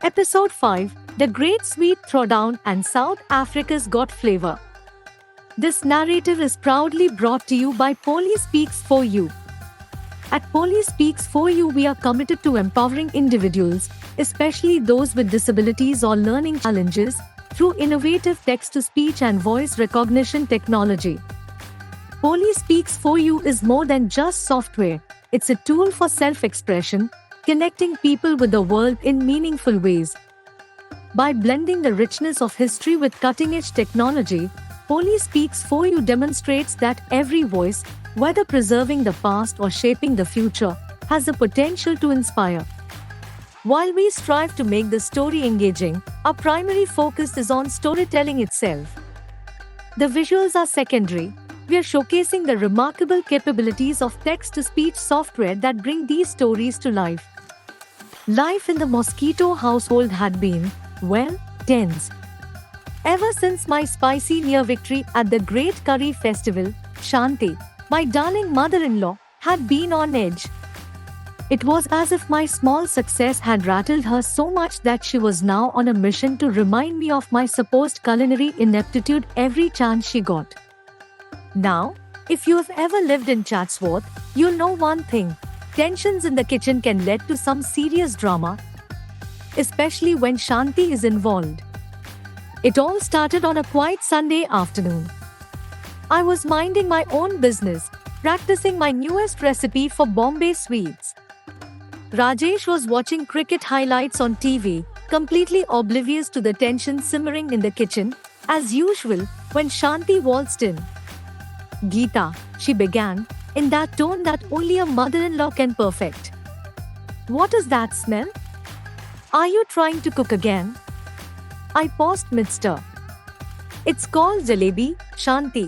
Episode 5: The Great Sweet Throwdown and South Africa's Got Flavor. This narrative is proudly brought to you by Polly Speaks For You. At Polly Speaks For You, we are committed to empowering individuals, especially those with disabilities or learning challenges, through innovative text-to-speech and voice recognition technology. Polly Speaks For You is more than just software. It's a tool for self-expression, connecting people with the world in meaningful ways. By blending the richness of history with cutting-edge technology, Polly Speaks For You demonstrates that every voice, whether preserving the past or shaping the future, has the potential to inspire. While we strive to make the story engaging, our primary focus is on storytelling itself. The visuals are secondary. We are showcasing the remarkable capabilities of text-to-speech software that bring these stories to life. Life in the Mosquito household had been, well, tense. Ever since my spicy near victory at the Great Curry Festival, Shanti, my darling mother-in-law, had been on edge. It was as if my small success had rattled her so much that she was now on a mission to remind me of my supposed culinary ineptitude every chance she got. Now, if you have ever lived in Chatsworth, you'll know one thing: tensions in the kitchen can lead to some serious drama, especially when Shanti is involved. It all started on a quiet Sunday afternoon. I was minding my own business, practicing my newest recipe for Bombay sweets. Rajesh was watching cricket highlights on TV, completely oblivious to the tension simmering in the kitchen, as usual, when Shanti waltzed in. "Geeta," she began, in that tone that only a mother-in-law can perfect. "What is that smell? Are you trying to cook again?" I paused mid-stir. "It's called jalebi, Shanti.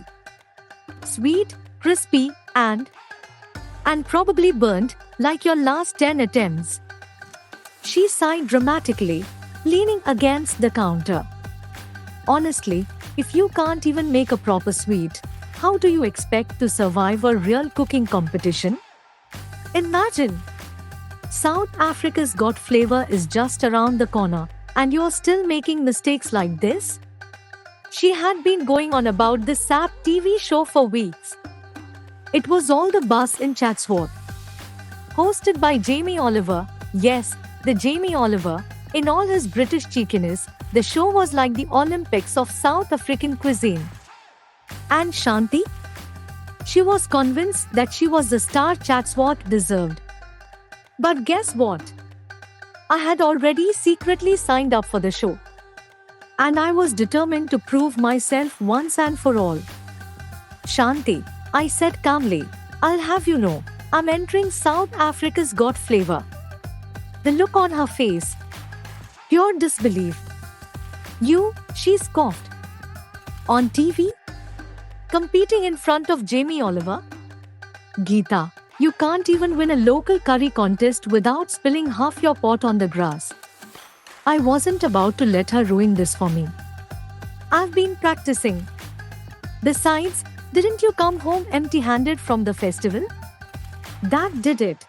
Sweet, crispy, and probably burnt, like your last 10 attempts." She sighed dramatically, leaning against the counter. "Honestly, if you can't even make a proper sweet, how do you expect to survive a real cooking competition? Imagine! South Africa's Got Flavor is just around the corner, and you're still making mistakes like this?" She had been going on about this SAP TV show for weeks. It was all the buzz in Chatsworth. Hosted by Jamie Oliver, yes, the Jamie Oliver, in all his British cheekiness, the show was like the Olympics of South African cuisine. And Shanti? She was convinced that she was the star Chatsworth deserved. But guess what? I had already secretly signed up for the show. And I was determined to prove myself once and for all. "Shanti," I said calmly, "I'll have you know, I'm entering South Africa's Got Flavor." The look on her face, pure disbelief. "You," she scoffed. "On TV? Competing in front of Jamie Oliver? Geeta, you can't even win a local curry contest without spilling half your pot on the grass." I wasn't about to let her ruin this for me. "I've been practicing. Besides, didn't you come home empty-handed from the festival? That did it."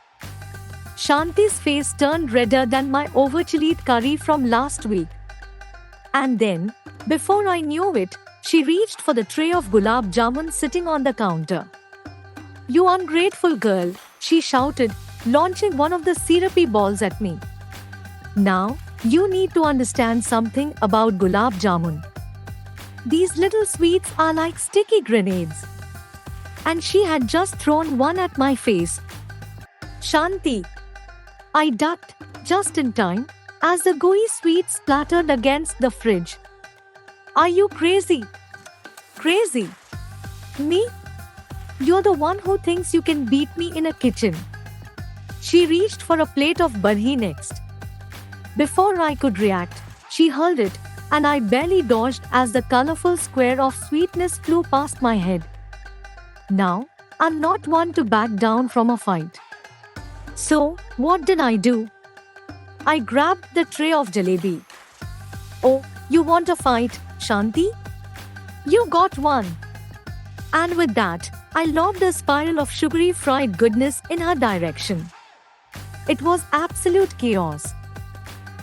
Shanti's face turned redder than my over-chillied curry from last week. And then, before I knew it, she reached for the tray of gulab jamun sitting on the counter. "You ungrateful girl," she shouted, launching one of the syrupy balls at me. "Now, you need to understand something about gulab jamun. These little sweets are like sticky grenades." And she had just thrown one at my face. "Shanti!" I ducked, just in time, as the gooey sweet splattered against the fridge. "Are you crazy?" "Crazy? Me? You're the one who thinks you can beat me in a kitchen." She reached for a plate of barhi next. Before I could react, she hurled it, and I barely dodged as the colorful square of sweetness flew past my head. Now, I'm not one to back down from a fight. So, what did I do? I grabbed the tray of jalebi. "Oh, you want a fight, Shanti? You got one." And with that, I lobbed a spiral of sugary fried goodness in her direction. It was absolute chaos.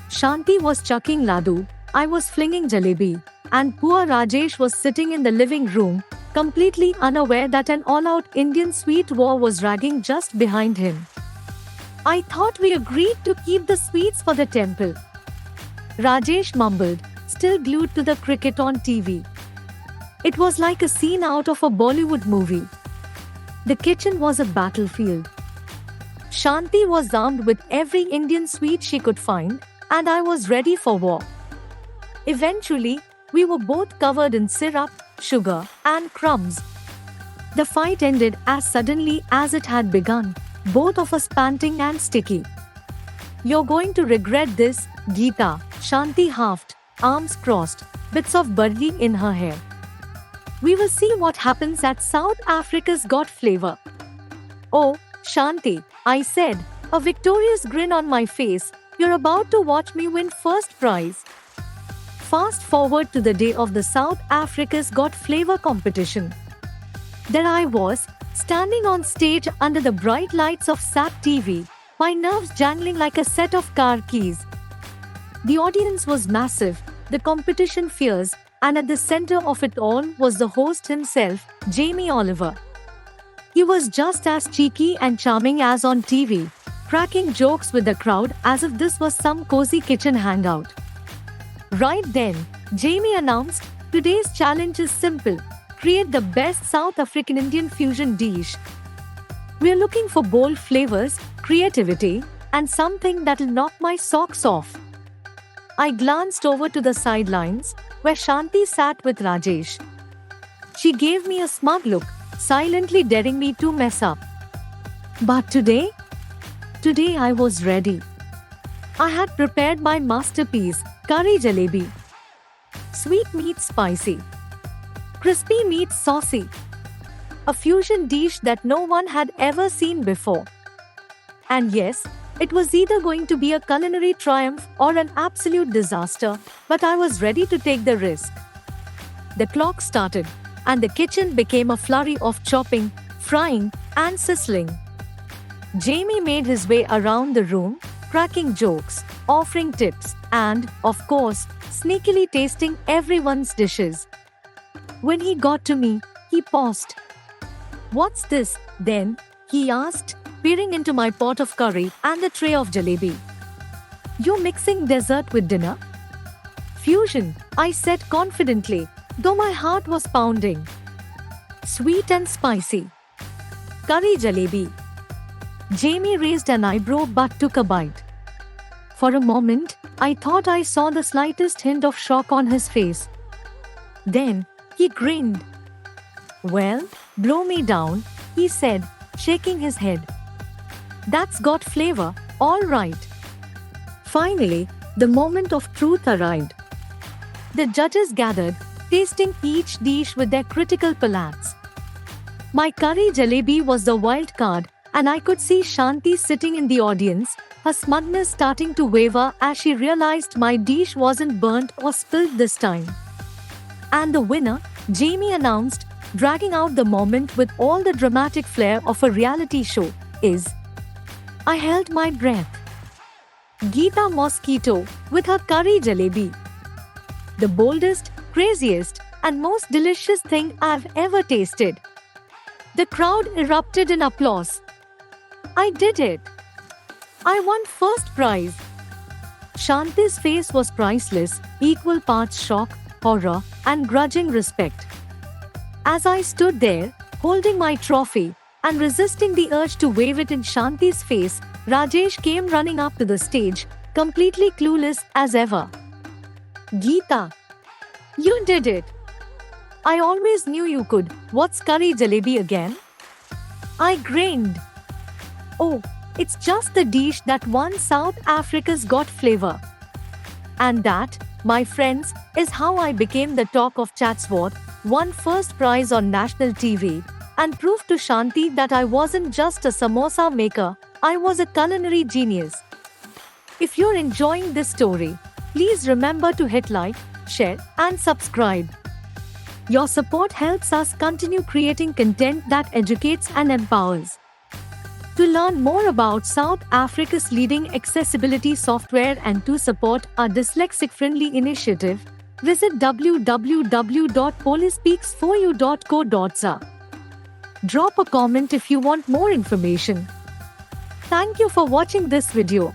Shanti was chucking laddu, I was flinging jalebi, and poor Rajesh was sitting in the living room, completely unaware that an all-out Indian sweet war was raging just behind him. I thought we agreed to keep the sweets for the temple. Rajesh mumbled, still glued to the cricket on TV. It was like a scene out of a Bollywood movie. The kitchen was a battlefield. Shanti was armed with every Indian sweet she could find, and I was ready for war. Eventually, we were both covered in syrup, sugar, and crumbs. The fight ended as suddenly as it had begun, both of us panting and sticky. You're going to regret this, Geeta, Shanti huffed, arms crossed, bits of burdi in her hair. We will see what happens at South Africa's Got Flavor. Oh, Shanti, I said, a victorious grin on my face, you're about to watch me win first prize. Fast forward to the day of the South Africa's Got Flavor competition. There I was, standing on stage under the bright lights of SAT TV, my nerves jangling like a set of car keys. The audience was massive, the competition fierce, and at the center of it all was the host himself, Jamie Oliver. He was just as cheeky and charming as on TV, cracking jokes with the crowd as if this was some cozy kitchen hangout. Right then, Jamie announced, today's challenge is simple. Create the best South African Indian fusion dish. We're looking for bold flavors, creativity, and something that'll knock my socks off. I glanced over to the sidelines, where Shanti sat with Rajesh. She gave me a smug look, silently daring me to mess up. But today I was ready. I had prepared my masterpiece, curry jalebi. Sweet meets spicy. Crispy meets saucy. A fusion dish that no one had ever seen before. And yes, it was either going to be a culinary triumph or an absolute disaster, but I was ready to take the risk. The clock started, and the kitchen became a flurry of chopping, frying, and sizzling. Jamie made his way around the room, cracking jokes, offering tips, and, of course, sneakily tasting everyone's dishes. When he got to me, he paused. "What's this, then?" he asked, peering into my pot of curry and the tray of jalebi. "You're mixing dessert with dinner?" "Fusion," I said confidently, though my heart was pounding. "Sweet and spicy. Curry jalebi." Jamie raised an eyebrow but took a bite. For a moment, I thought I saw the slightest hint of shock on his face. Then, he grinned. "Well, blow me down," he said, shaking his head. "That's got flavor, all right." Finally, the moment of truth arrived. The judges gathered, tasting each dish with their critical palates. My curry jalebi was the wild card, and I could see Shanti sitting in the audience, her smugness starting to waver as she realized my dish wasn't burnt or spilled this time. And the winner, Jamie announced, dragging out the moment with all the dramatic flair of a reality show, is... I held my breath. Geeta Mosquito with her curry jalebi. The boldest, craziest, and most delicious thing I've ever tasted. The crowd erupted in applause. I did it. I won first prize. Shanti's face was priceless, equal parts shock, horror, and grudging respect. As I stood there, holding my trophy, and resisting the urge to wave it in Shanti's face, Rajesh came running up to the stage, completely clueless as ever. "Geeta, you did it. I always knew you could. What's curry jalebi again?" I grinned. "Oh, it's just the dish that won South Africa's Got Flavor." And that, my friends, is how I became the talk of Chatsworth, won first prize on national TV, and proved to Shanti that I wasn't just a samosa maker, I was a culinary genius. If you're enjoying this story, please remember to hit like, share, and subscribe. Your support helps us continue creating content that educates and empowers. To learn more about South Africa's leading accessibility software and to support our dyslexic-friendly initiative, visit www.polispeaks4u.co.za. Drop a comment if you want more information. Thank you for watching this video.